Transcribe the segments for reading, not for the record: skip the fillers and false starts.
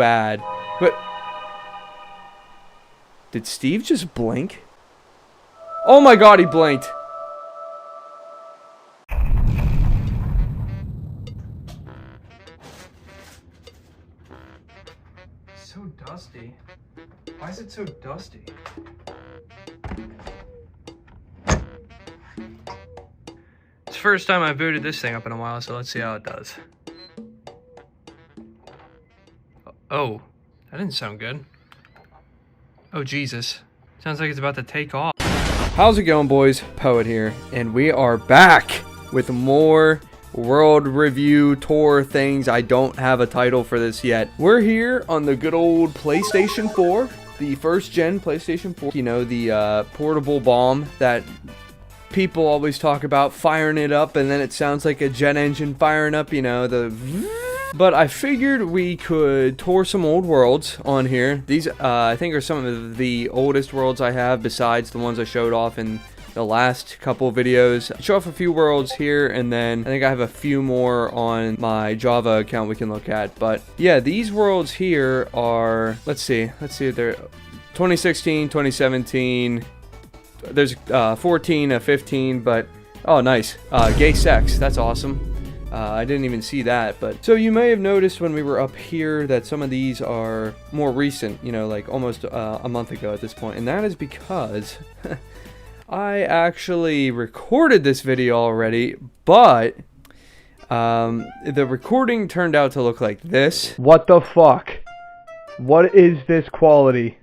bad. But did Steve just blink? Oh my god, he blinked. So dusty. Why is it so dusty? It's the first time I booted this thing up in a while, so let's see how it does. Oh, that didn't sound good. Oh, Jesus. Sounds like it's about to take off. How's it going, boys? Poet here, and we are back with more world review tour things. I don't have a title for this yet. We're here on the good old PlayStation 4, the first gen PlayStation 4. You know, the portable bomb that people always talk about, firing it up, and then it sounds like a jet engine firing up, you know, the... But I figured we could tour some old worlds on here. These, I think, are some of the oldest worlds I have, besides the ones I showed off in the last couple videos. Show off a few worlds here, and then I think I have a few more on my Java account we can look at. But yeah, these worlds here are, let's see, they're 2016, 2017, there's 14, 15, but, oh, nice, Gaysex, that's awesome. I didn't even see that, but... So you may have noticed when we were up here that some of these are more recent, you know, like almost a month ago at this point. And that is because I actually recorded this video already, but the recording turned out to look like this. What the fuck? What is this quality?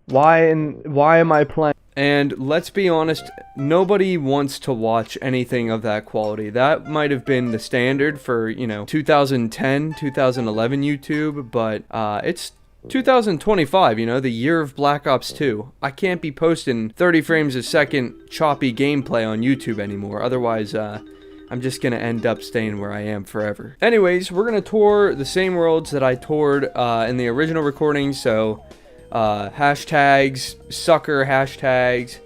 Why am I playing? And let's be honest, nobody wants to watch anything of that quality. That might have been the standard for, you know, 2010, 2011 YouTube, but it's 2025, you know, the year of Black Ops 2. I can't be posting 30 frames a second choppy gameplay on YouTube anymore. Otherwise, I'm just going to end up staying where I am forever. Anyways, we're going to tour the same worlds that I toured in the original recording, so... hashtags, sucker hashtags,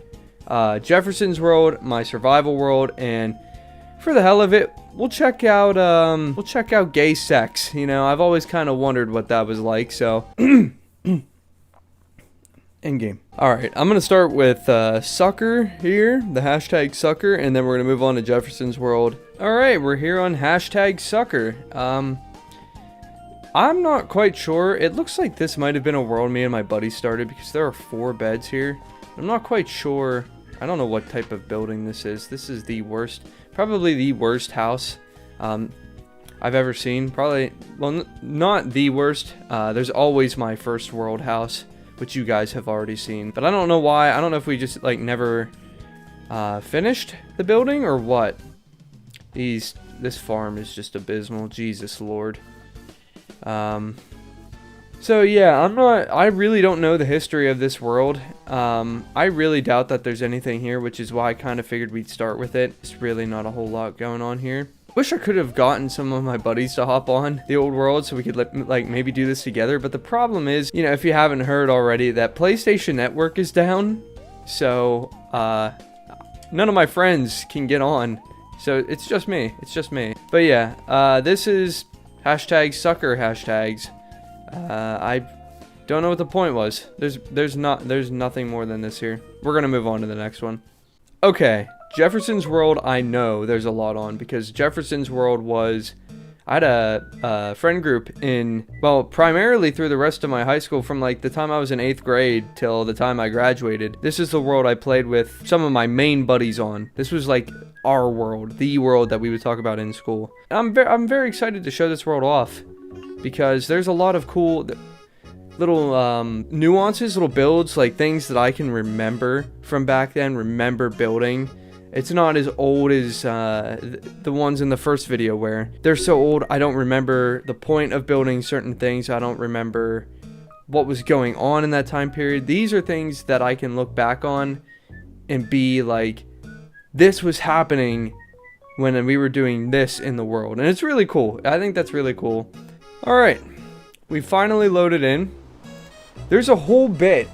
Jefferson's world, my survival world, and for the hell of it, we'll check out Gaysex. You know, I've always kind of wondered what that was like, so end game. Alright, I'm gonna start with sucker here, the hashtag sucker, and then we're gonna move on to Jefferson's world. Alright, we're here on hashtag sucker. I'm not quite sure. It looks like this might have been a world me and my buddy started because there are 4 beds here. I'm not quite sure. I don't know what type of building this is. This is the worst, probably the worst house I've ever seen. Probably, well, not the worst. There's always my first world house, which you guys have already seen. But I don't know why. I don't know if we just, like, never finished the building or what. This farm is just abysmal. Jesus Lord. So yeah, I really don't know the history of this world. I really doubt that there's anything here, which is why I kind of figured we'd start with it. It's really not a whole lot going on here. Wish I could have gotten some of my buddies to hop on the old world so we could like maybe do this together. But the problem is, you know, if you haven't heard already, that PlayStation Network is down. So, none of my friends can get on. So it's just me. It's just me. But yeah, this is... hashtag sucker hashtags. I don't know what the point was. There's nothing more than this here. We're gonna move on to the next one. Okay, Jefferson's world. I know there's a lot on because Jefferson's world was. I had a friend group in, well, primarily through the rest of my high school from like the time I was in 8th grade till the time I graduated. This is the world I played with some of my main buddies on. This was like our world, the world that we would talk about in school. I'm very excited to show this world off because there's a lot of cool little nuances, little builds, like things that I can remember from back then, remember building. It's not as old as the ones in the first video where they're so old I don't remember the point of building certain things. I don't remember what was going on in that time period. These are things that I can look back on and be like, this was happening when we were doing this in the world. And it's really cool. I think that's really cool. Alright, we finally loaded in. There's a whole bit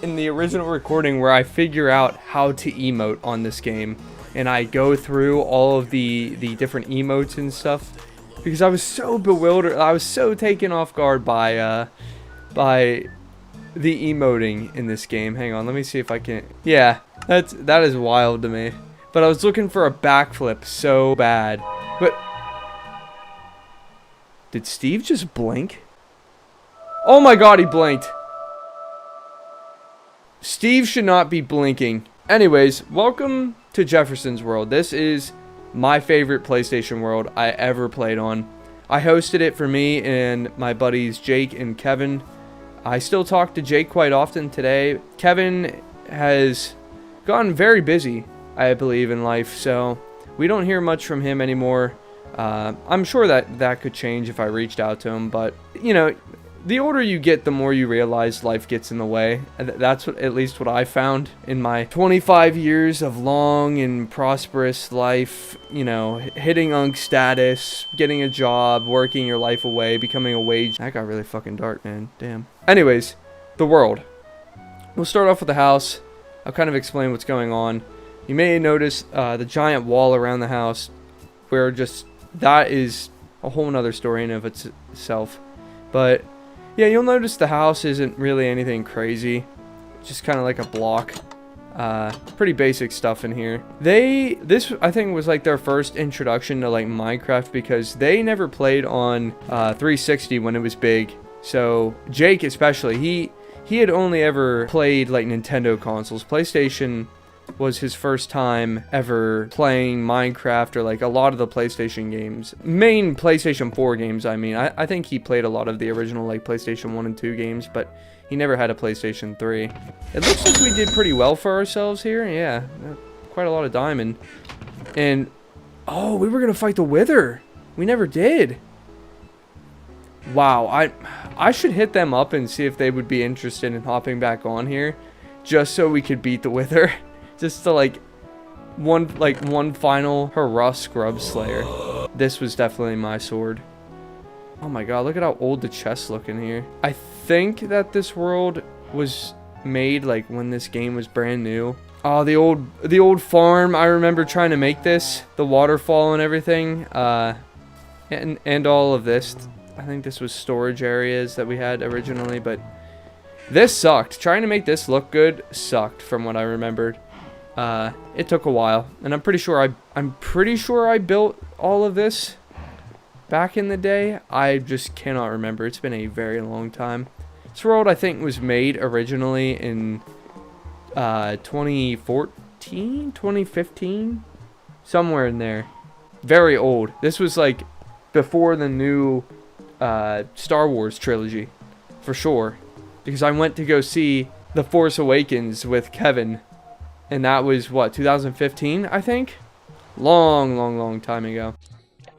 in the original recording where I figure out how to emote on this game, and I go through all of the different emotes and stuff. because I was so bewildered. I was so taken off guard by the emoting in this game. Hang on, let me see if I can. Yeah, that is wild to me. But I was looking for a backflip so bad. But did Steve just blink? Oh my god, he blinked. Steve should not be blinking. Anyways, welcome to Jefferson's world. This is my favorite PlayStation world I ever played on. I hosted it for me and my buddies Jake and Kevin. I still talk to Jake quite often today. Kevin has gotten very busy, I believe, in life, so we don't hear much from him anymore. I'm sure that could change if I reached out to him, but, you know, the older you get, the more you realize life gets in the way. That's at least what I found in my 25 years of long and prosperous life. You know, hitting UNC status, getting a job, working your life away, becoming a wage. That got really fucking dark, man. Damn. Anyways, the world. We'll start off with the house. I'll kind of explain what's going on. You may notice the giant wall around the house, where just that is a whole nother story in of itself. But yeah, you'll notice the house isn't really anything crazy. It's just kind of like a block. Pretty basic stuff in here. This I think was like their first introduction to like Minecraft, because they never played on 360 when it was big. So Jake especially, he had only ever played like Nintendo consoles. PlayStation was his first time ever playing Minecraft, or like a lot of the PlayStation games. Main PlayStation 4 games, I mean. I think he played a lot of the original like PlayStation 1 and 2 games, but he never had a PlayStation 3. It looks like we did pretty well for ourselves here. Yeah, quite a lot of diamond. And, oh, we were going to fight the Wither. We never did. Wow, I should hit them up and see if they would be interested in hopping back on here, just so we could beat the Wither. Just to like one final hurrah scrub slayer. This was definitely my sword. Oh my god, look at how old the chests look in here. I think that this world was made like when this game was brand new. Oh, the old farm. I remember trying to make this, the waterfall and everything. And all of this. I think this was storage areas that we had originally, but this sucked. Trying to make this look good sucked from what I remembered. It took a while, and I'm pretty sure I built all of this back in the day. I just cannot remember. It's been a very long time. This world, I think, was made originally in 2014, 2015, somewhere in there. Very old. This was like before the new Star Wars trilogy, for sure, because I went to go see The Force Awakens with Kevin. And that was, what, 2015, I think? Long time ago.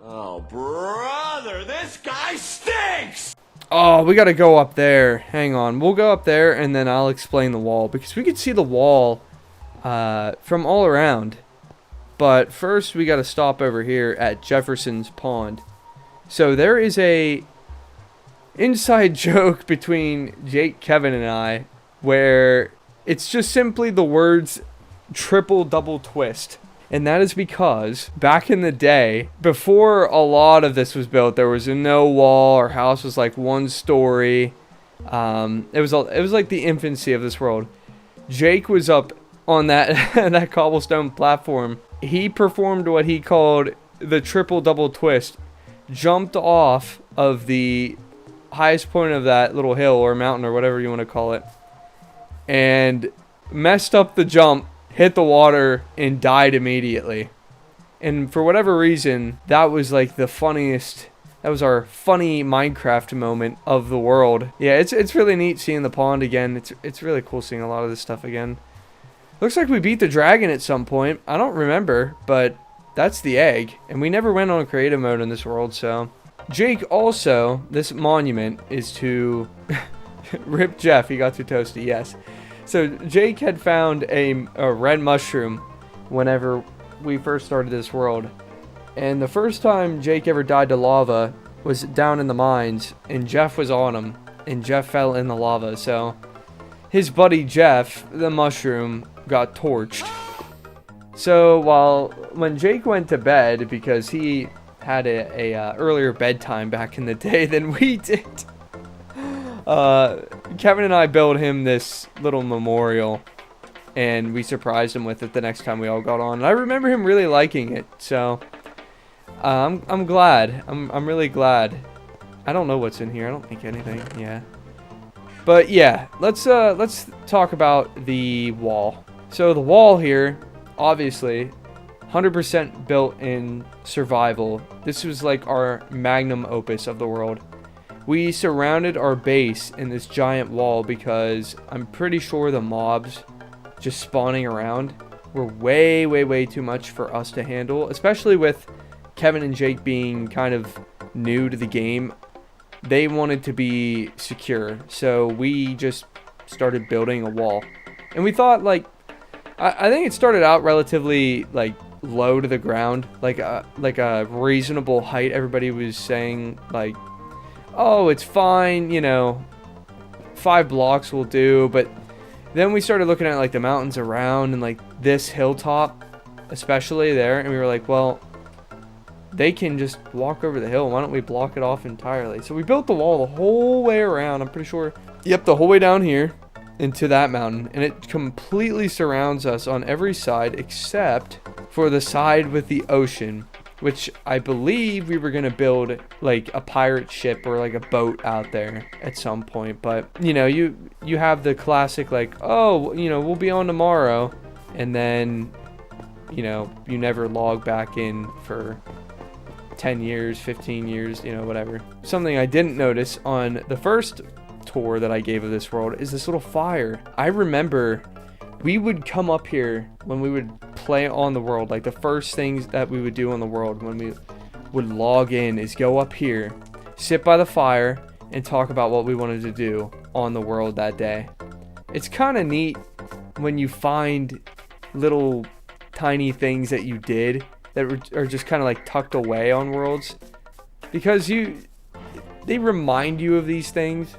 Oh, brother, this guy stinks! Oh, we gotta go up there. Hang on. We'll go up there, and then I'll explain the wall. Because we could see the wall from all around. But first, we gotta stop over here at Jefferson's Pond. So there is a inside joke between Jake, Kevin, and I, where it's just simply the words triple double twist. And that is because back in the day, before a lot of this was built, there was no wall. Our house was like one story. It was like the infancy of this world. Jake was up on that that cobblestone platform. He performed what he called the triple double twist, jumped off of the highest point of that little hill or mountain or whatever you want to call it, and messed up the jump, hit the water, and died immediately. And for whatever reason, that was like the funniest. That was our funny Minecraft moment of the world. Yeah, it's really neat seeing the pond again. It's really cool seeing a lot of this stuff again. Looks like we beat the dragon at some point. I don't remember, but that's the egg. And we never went on creative mode in this world, so. Jake also, this monument is to rip Jeff. He got too toasty, yes. So Jake had found a red mushroom whenever we first started this world. And the first time Jake ever died to lava was down in the mines, and Jeff was on him, and Jeff fell in the lava. So his buddy Jeff, the mushroom, got torched. So when Jake went to bed, because he had a earlier bedtime back in the day than we did. Kevin and I built him this little memorial, and we surprised him with it the next time we all got on. And I remember him really liking it, so I'm glad. I'm really glad. I don't know what's in here. I don't think anything. Yeah. But yeah, let's talk about the wall. So the wall here, obviously, 100% built in survival. This was like our magnum opus of the world. We surrounded our base in this giant wall because I'm pretty sure the mobs just spawning around were way, way, way too much for us to handle, especially with Kevin and Jake being kind of new to the game. They wanted to be secure, so we just started building a wall. And we thought, like, I think it started out relatively, like, low to the ground, like a reasonable height. Everybody was saying, like, oh, it's fine, you know, 5 blocks will do. But then we started looking at, like, the mountains around and, like, this hilltop, especially there, and we were like, well, they can just walk over the hill. Why don't we block it off entirely? So we built the wall the whole way around. I'm pretty sure, yep, the whole way down here into that mountain, and it completely surrounds us on every side except for the side with the ocean, which I believe we were gonna build like a pirate ship or like a boat out there at some point. But you know, you have the classic, like, oh, you know, we'll be on tomorrow, and then, you know, you never log back in for 10 years, 15 years, you know, whatever. Something I didn't notice on the first tour that I gave of this world is this little fire. I remember we would come up here when we would play on the world. Like, the first things that we would do on the world when we would log in is go up here, sit by the fire, and talk about what we wanted to do on the world that day. It's kind of neat when you find little tiny things that you did that are just kind of like tucked away on worlds, because they remind you of these things,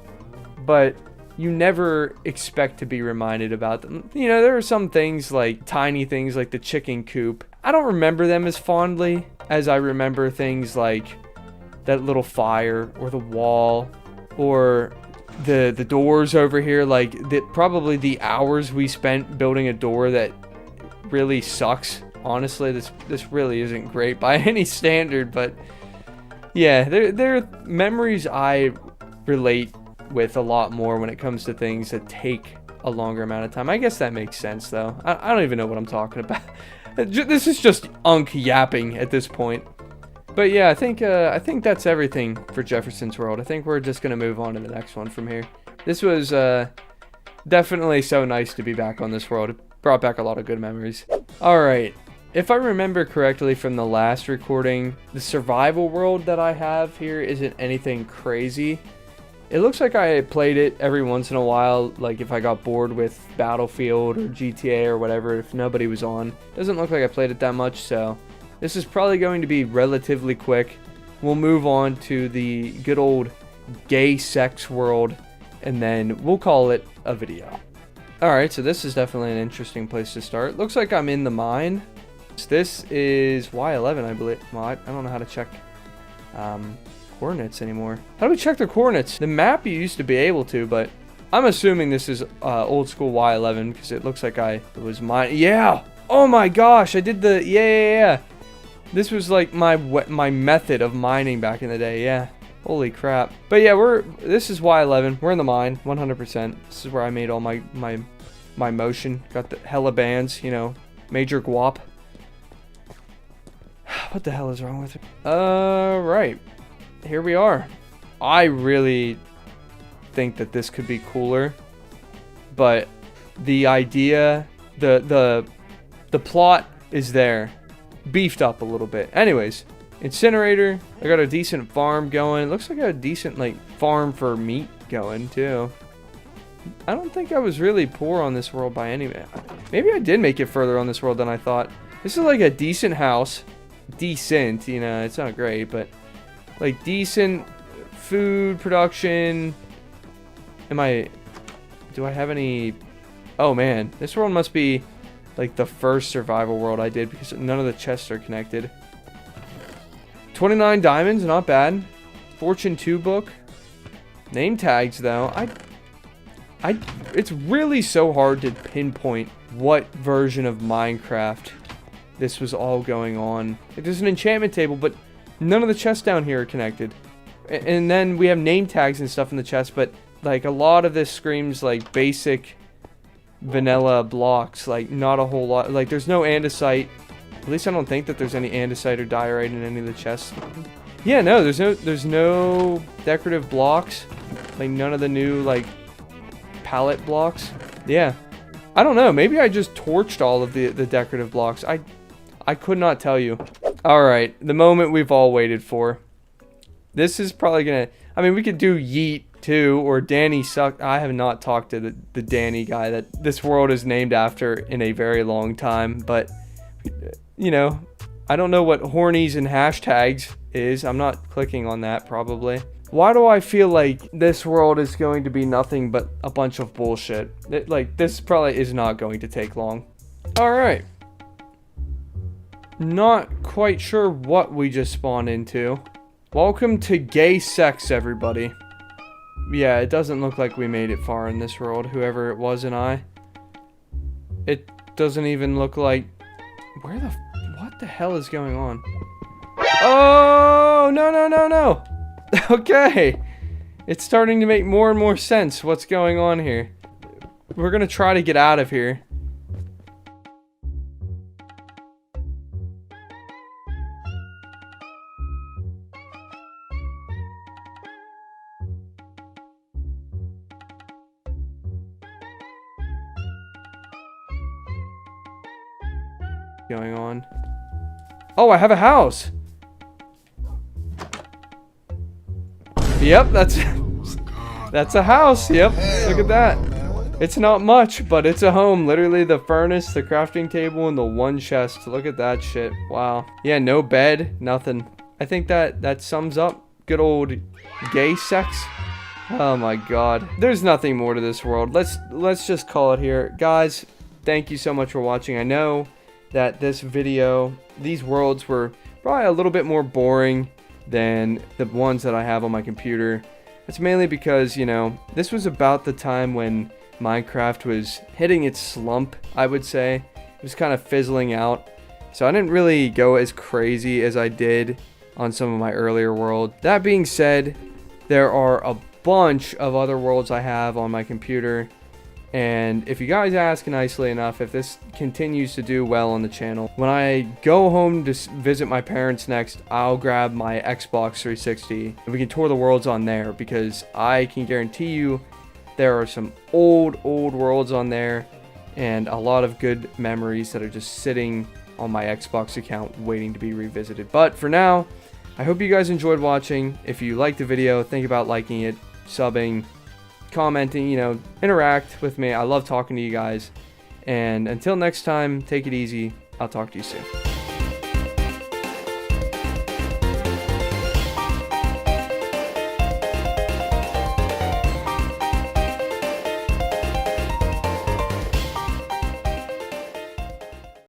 but you never expect to be reminded about them. You know, there are some things, like tiny things like the chicken coop. I don't remember them as fondly as I remember things like that little fire or the wall or the doors over here. Like, probably the hours we spent building a door that really sucks. Honestly, this really isn't great by any standard, but yeah, they're memories I relate with a lot more when it comes to things that take a longer amount of time. I guess that makes sense, though. I don't even know what I'm talking about. This is just yapping at this point. But yeah, I think that's everything for Jefferson's World. I think we're just gonna move on to the next one from here. This was definitely so nice to be back on this world. It brought back a lot of good memories. All right. If I remember correctly from the last recording, the survival world that I have here isn't anything crazy. It looks like I played it every once in a while, like if I got bored with Battlefield or GTA or whatever, if nobody was on. Doesn't look like I played it that much, so this is probably going to be relatively quick. We'll move on to the good old Gaysex world, and then we'll call it a video. Alright, so this is definitely an interesting place to start. Looks like I'm in the mine. This is Y11, I believe. Well, I don't know how to check coordinates anymore. How do we check the coordinates? The map you used to be able to, but I'm assuming this is old school Y11 because it looks like it was mine. Yeah! Oh my gosh, I did the... Yeah. This was like my method of mining back in the day, yeah. Holy crap. But yeah, this is Y11. We're in the mine, 100%. This is where I made all my motion. Got the hella bands, you know, major guap. What the hell is wrong with it? Right. Here we are. I really think that this could be cooler, but the idea, the plot is there, beefed up a little bit. Anyways, incinerator. I got a decent farm going. Looks like a decent like farm for meat going too. I don't think I was really poor on this world by any way. Maybe I did make it further on this world than I thought. This is like a decent house. Decent, you know, it's not great, but like decent food production. Do I have any? Oh man, this world must be like the first survival world I did because none of the chests are connected. 29 diamonds, not bad. Fortune 2 book. Name tags, though. It's really so hard to pinpoint what version of Minecraft this was all going on. Like, there's an enchantment table, but none of the chests down here are connected. And then we have name tags and stuff in the chest, but like a lot of this screams like basic vanilla blocks, like not a whole lot. Like there's no andesite. At least I don't think that there's any andesite or diorite in any of the chests. Yeah, no, there's no decorative blocks. Like none of the new like palette blocks. Yeah. I don't know, maybe I just torched all of the decorative blocks. I could not tell you. Alright, the moment we've all waited for. This is probably gonna... I mean, we could do Yeet, too, or Danny Suck. I have not talked to the Danny guy that this world is named after in a very long time. But, you know, I don't know what hornies and hashtags is. I'm not clicking on that, probably. Why do I feel like this world is going to be nothing but a bunch of bullshit? Like, this probably is not going to take long. Alright. Not quite sure what we just spawned into. Welcome to Gaysex, everybody. Yeah, it doesn't look like we made it far in this world, whoever it was and I. It doesn't even look like... What the hell is going on? Oh, no. Okay. It's starting to make more and more sense what's going on here. We're gonna try to get out of here. Going on. Oh, I have a house. Yep, that's a house. Yep, look at that. It's not much, but it's a home. Literally the furnace, the crafting table, and the one chest. Look at that shit. Wow. Yeah, no bed, nothing. I think that sums up good old Gaysex. Oh my god. There's nothing more to this world. Let's just call it here. Guys, thank you so much for watching. I know that these worlds were probably a little bit more boring than the ones that I have on my computer. It's mainly because, you know, this was about the time when Minecraft was hitting its slump, I would say. It was kind of fizzling out. So I didn't really go as crazy as I did on some of my earlier worlds. That being said, there are a bunch of other worlds I have on my computer. And if you guys ask nicely enough, if this continues to do well on the channel, when I go home to visit my parents next, I'll grab my Xbox 360 and we can tour the worlds on there, because I can guarantee you there are some old worlds on there and a lot of good memories that are just sitting on my Xbox account waiting to be revisited. But for now, I hope you guys enjoyed watching. If you liked the video, think about liking it, subbing, commenting, you know, interact with me. I love talking to you guys. And until next time, take it easy. I'll talk to you soon.